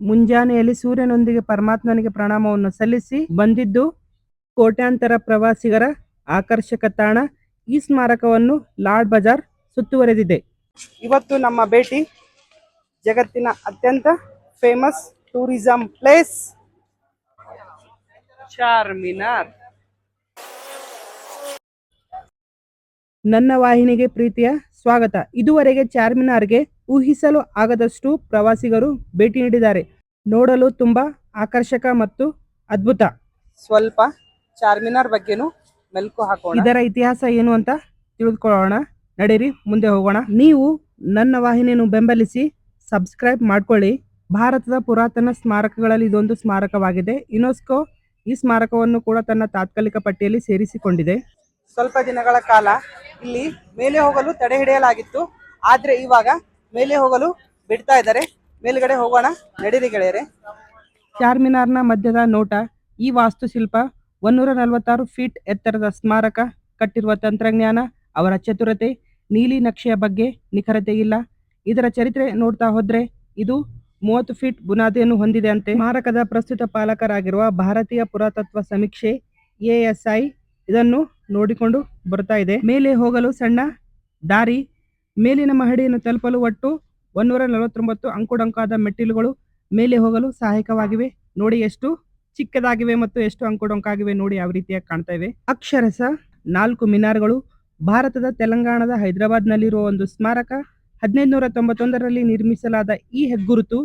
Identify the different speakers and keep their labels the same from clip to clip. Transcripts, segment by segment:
Speaker 1: ಮುಂಜಾನೆಯಲ್ಲಿ ಸೂರ್ಯನೊಂದಿಗೆ ಪರಮಾತ್ಮನಿಗೆ ಪ್ರಣಾಮವನ್ನು ಸಲ್ಲಿಸಿ ಬಂದಿದ್ದು ಕೋಟ್ಯಾಂತರ ಪ್ರವಾಸಿಗರ ಆಕರ್ಷಕ ತಾಣ ಈ ಸ್ಮಾರಕವನ್ನು ಲಾಡ್ ಬಜಾರ್ ಸುತ್ತುವರೆದಿದೆ. ಇವತ್ತು ನಮ್ಮ ಭೇಟಿ ಜಗತ್ತಿನ ಅತ್ಯಂತ ಫೇಮಸ್ ಟೂರಿಸಂ ಪ್ಲೇಸ್ ಚಾರ್ಮಿನಾರ್. ನನ್ನ ವಾಹಿನಿಗೆ ಪ್ರೀತಿಯ ಸ್ವಾಗತ. ಇದುವರೆಗೆ ಚಾರ್ಮಿನಾರ್ಗೆ ಊಹಿಸಲು ಆಗದಷ್ಟು ಪ್ರವಾಸಿಗರು ಭೇಟಿ ನೀಡಿದ್ದಾರೆ. ನೋಡಲು ತುಂಬಾ ಆಕರ್ಷಕ ಮತ್ತು ಅದ್ಭುತ. ಸ್ವಲ್ಪ ಚಾರ್ಮಿನಾರ್ ಬಗ್ಗೆನೂ ಮೆಲುಕು ಹಾಕೋಣ. ಇದರ ಇತಿಹಾಸ ಏನು ಅಂತ ತಿಳಿದುಕೊಳ್ಳೋಣ. ನಡೀರಿ ಮುಂದೆ ಹೋಗೋಣ. ನೀವು ನನ್ನ ವಾಹಿನಿಯನ್ನು ಬೆಂಬಲಿಸಿ ಸಬ್ಸ್ಕ್ರೈಬ್ ಮಾಡ್ಕೊಳ್ಳಿ. ಭಾರತದ ಪುರಾತನ ಸ್ಮಾರಕಗಳಲ್ಲಿ ಇದೊಂದು ಸ್ಮಾರಕವಾಗಿದೆ. ಯುನೆಸ್ಕೋ ಈ ಸ್ಮಾರಕವನ್ನು ಕೂಡ ತನ್ನ ತಾತ್ಕಾಲಿಕ ಪಟ್ಟಿಯಲ್ಲಿ ಸೇರಿಸಿಕೊಂಡಿದೆ. ಸ್ವಲ್ಪ ದಿನಗಳ ಕಾಲ ಇಲ್ಲಿ ಮೇಲೆ ಹೋಗಲು ತಡೆ ಹಿಡಿಯಲಾಗಿತ್ತು. ಆದ್ರೆ ಇವಾಗ ಮೇಲೆ ಹೋಗಲು ಬಿಡ್ತಾ ಇದ್ದಾರೆ. ಮೇಲ್ಗಡೆ ಹೋಗೋಣ, ನಡೀರಿ ಗೆಳೆಯರೆ. ಚಾರ್ಮಿನಾರ್ನ ಮಧ್ಯದ ನೋಟ. ಈ ವಾಸ್ತುಶಿಲ್ಪ 146 ಫೀಟ್ ಎತ್ತರದ ಸ್ಮಾರಕ ಕಟ್ಟಿರುವ ತಂತ್ರಜ್ಞಾನ, ಅವರ ಚತುರತೆ, ನೀಲಿ ನಕ್ಷೆಯ ಬಗ್ಗೆ ನಿಖರತೆ ಇಲ್ಲ. ಇದರ ಚರಿತ್ರೆ ನೋಡ್ತಾ ಹೋದ್ರೆ ಇದು 30 ಫೀಟ್ ಬುನಾದಿಯನ್ನು ಹೊಂದಿದೆ ಅಂತೆ. ಸ್ಮಾರಕದ ಪ್ರಸ್ತುತ ಪಾಲಕರಾಗಿರುವ ಭಾರತೀಯ ಪುರಾತತ್ವ ಸಮೀಕ್ಷೆ ASI ಇದನ್ನು ನೋಡಿಕೊಂಡು ಬರ್ತಾ ಇದೆ. ಮೇಲೆ ಹೋಗಲು ಸಣ್ಣ ದಾರಿ. ಮೇಲಿನ ಮಹಡಿಯನ್ನು ತಲುಪಲು ಒಟ್ಟು 149 ಅಂಕುಡೊಂಕಾದ ಮೆಟ್ಟಿಲುಗಳು ಮೇಲೆ ಹೋಗಲು ಸಹಾಯಕವಾಗಿವೆ. ನೋಡಿ ಎಷ್ಟು ಚಿಕ್ಕದಾಗಿವೆ ಮತ್ತು ಎಷ್ಟು ಅಂಕುಡೊಂಕಾಗಿವೆ ನೋಡಿ, ಯಾವ ರೀತಿಯಾಗಿ ಕಾಣ್ತಾ ಇವೆ. ಅಕ್ಷರಶಃ 4 ಮಿನಾರ್ಗಳು. ಭಾರತದ ತೆಲಂಗಾಣದ ಹೈದರಾಬಾದ್ನಲ್ಲಿರುವ ಒಂದು ಸ್ಮಾರಕ. 1591ರಲ್ಲಿ ನಿರ್ಮಿಸಲಾದ ಈ ಹೆಗ್ಗುರುತು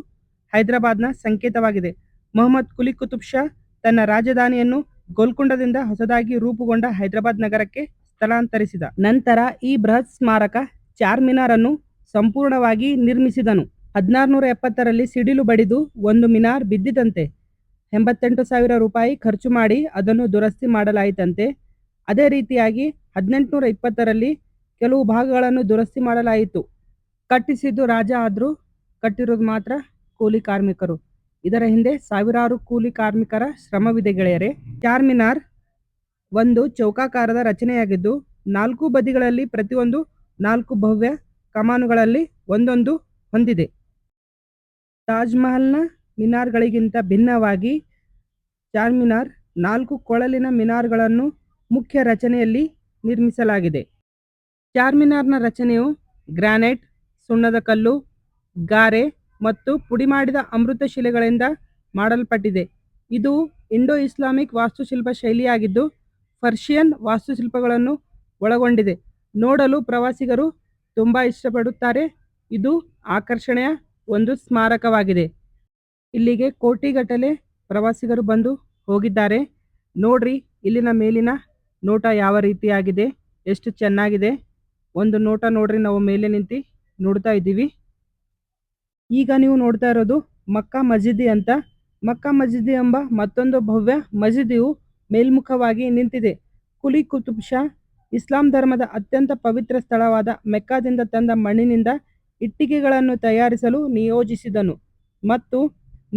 Speaker 1: ಹೈದರಾಬಾದ್ನ ಸಂಕೇತವಾಗಿದೆ. ಮೊಹಮ್ಮದ್ ಕುಲಿ ಕುತುಬ್ ಶಾ ತನ್ನ ರಾಜಧಾನಿಯನ್ನು ಗೋಲ್ಕೊಂಡದಿಂದ ಹೊಸದಾಗಿ ರೂಪುಗೊಂಡ ಹೈದರಾಬಾದ್ ನಗರಕ್ಕೆ ಸ್ಥಳಾಂತರಿಸಿದ ನಂತರ ಈ ಬೃಹತ್ ಸ್ಮಾರಕ ಚಾರ್ಮಿನಾರ್ ಅನ್ನು ಸಂಪೂರ್ಣವಾಗಿ ನಿರ್ಮಿಸಿದನು. 1670ರಲ್ಲಿ ಸಿಡಿಲು ಬಡಿದು ಒಂದು ಮಿನಾರ್ ಬಿದ್ದಿತಂತೆ. 88,000 ರೂಪಾಯಿ ಖರ್ಚು ಮಾಡಿ ಅದನ್ನು ದುರಸ್ತಿ ಮಾಡಲಾಯಿತಂತೆ. ಅದೇ ರೀತಿಯಾಗಿ 1820ರಲ್ಲಿ ಕೆಲವು ಭಾಗಗಳನ್ನು ದುರಸ್ತಿ ಮಾಡಲಾಯಿತು. ಕಟ್ಟಿಸಿದ್ದು ರಾಜ, ಆದ್ರೂ ಕಟ್ಟಿರೋದು ಮಾತ್ರ ಕೂಲಿ ಕಾರ್ಮಿಕರು. ಇದರ ಹಿಂದೆ ಸಾವಿರಾರು ಕೂಲಿ ಕಾರ್ಮಿಕರ ಶ್ರಮವಿದೆ ಗೆಳೆಯರೆ. ಚಾರ್ಮಿನಾರ್ ಒಂದು ಚೌಕಾಕಾರದ ರಚನೆಯಾಗಿದ್ದು 4 ಬದಿಗಳಲ್ಲಿ ಪ್ರತಿಯೊಂದು 4 ಭವ್ಯ ಕಮಾನುಗಳಲ್ಲಿ ಒಂದೊಂದು ಹೊಂದಿದೆ. ತಾಜ್ ಮಹಲ್ನ ಮಿನಾರ್ಗಳಿಗಿಂತ ಭಿನ್ನವಾಗಿ ಚಾರ್ಮಿನಾರ್ 4 ಕೊಳಲಿನ ಮಿನಾರ್ಗಳನ್ನು ಮುಖ್ಯ ರಚನೆಯಲ್ಲಿ ನಿರ್ಮಿಸಲಾಗಿದೆ. ಚಾರ್ಮಿನಾರ್ನ ರಚನೆಯು ಗ್ರಾನೈಟ್, ಸುಣ್ಣದ ಕಲ್ಲು, ಗಾರೆ ಮತ್ತು ಪುಡಿಮಾಡಿದ ಅಮೃತ ಶಿಲೆಗಳಿಂದ ಮಾಡಲ್ಪಟ್ಟಿದೆ. ಇದು ಇಂಡೋ ಇಸ್ಲಾಮಿಕ್ ವಾಸ್ತುಶಿಲ್ಪ ಶೈಲಿಯಾಗಿದ್ದು ಪರ್ಷಿಯನ್ ವಾಸ್ತುಶಿಲ್ಪಗಳನ್ನು ಒಳಗೊಂಡಿದೆ. ನೋಡಲು ಪ್ರವಾಸಿಗರು ತುಂಬಾ ಇಷ್ಟಪಡುತ್ತಾರೆ. ಇದು ಆಕರ್ಷಣೆಯ ಒಂದು ಸ್ಮಾರಕವಾಗಿದೆ. ಇಲ್ಲಿಗೆ ಕೋಟಿಗಟ್ಟಲೆ ಪ್ರವಾಸಿಗರು ಬಂದು ಹೋಗಿದ್ದಾರೆ. ನೋಡ್ರಿ ಇಲ್ಲಿನ ಮೇಲಿನ ನೋಟ ಯಾವ ರೀತಿಯಾಗಿದೆ, ಎಷ್ಟು ಚೆನ್ನಾಗಿದೆ. ಒಂದು ನೋಟ ನೋಡ್ರಿ, ನಾವು ಮೇಲೆ ನಿಂತು ನೋಡ್ತಾ ಇದ್ದೀವಿ. ಈಗ ನೀವು ನೋಡ್ತಾ ಇರೋದು ಮಕ್ಕಾ ಮಸೀದಿ ಅಂತ. ಮಕ್ಕಾ ಮಸೀದಿ ಎಂಬ ಮತ್ತೊಂದು ಭವ್ಯ ಮಸೀದಿಯು ಮೇಲ್ಮುಖವಾಗಿ ನಿಂತಿದೆ. ಕುಲಿ ಕುತುಬ್ ಶಾ ಇಸ್ಲಾಂ ಧರ್ಮದ ಅತ್ಯಂತ ಪವಿತ್ರ ಸ್ಥಳವಾದ ಮೆಕ್ಕಾದಿಂದ ತಂದ ಮಣ್ಣಿನಿಂದ ಇಟ್ಟಿಗೆಗಳನ್ನು ತಯಾರಿಸಲು ನಿಯೋಜಿಸಿದನು ಮತ್ತು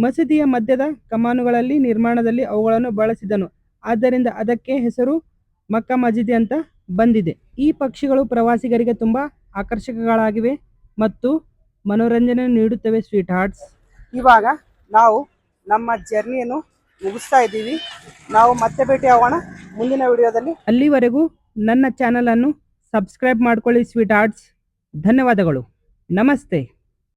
Speaker 1: ಮಸೀದಿಯ ಮಧ್ಯದ ಕಮಾನುಗಳಲ್ಲಿ ನಿರ್ಮಾಣದಲ್ಲಿ ಅವುಗಳನ್ನು ಬಳಸಿದನು. ಆದ್ದರಿಂದ ಅದಕ್ಕೆ ಹೆಸರು ಮಕ್ಕಾ ಮಸೀದಿ ಅಂತ ಬಂದಿದೆ. ಈ ಪಕ್ಷಿಗಳು ಪ್ರವಾಸಿಗರಿಗೆ ತುಂಬಾ ಆಕರ್ಷಕಗಳಾಗಿವೆ ಮತ್ತು ಮನೋರಂಜನೆ ನೀಡುತ್ತವೆ. ಸ್ವೀಟ್ ಹಾರ್ಟ್ಸ್, ಇವಾಗ ನಾವು ನಮ್ಮ ಜರ್ನಿಯನ್ನು ಮುಗಿಸ್ತಾ ಇದ್ದೀವಿ. ನಾವು ಮತ್ತೆ ಭೇಟಿ ಆಗೋಣ ಮುಂದಿನ ವಿಡಿಯೋದಲ್ಲಿ. ಅಲ್ಲಿವರೆಗೂ ನನ್ನ ಚಾನಲ್ ಅನ್ನು ಸಬ್ಸ್ಕ್ರೈಬ್ ಮಾಡ್ಕೊಳ್ಳಿ ಸ್ವೀಟ್ ಹಾರ್ಟ್ಸ್. ಧನ್ಯವಾದಗಳು. ನಮಸ್ತೆ.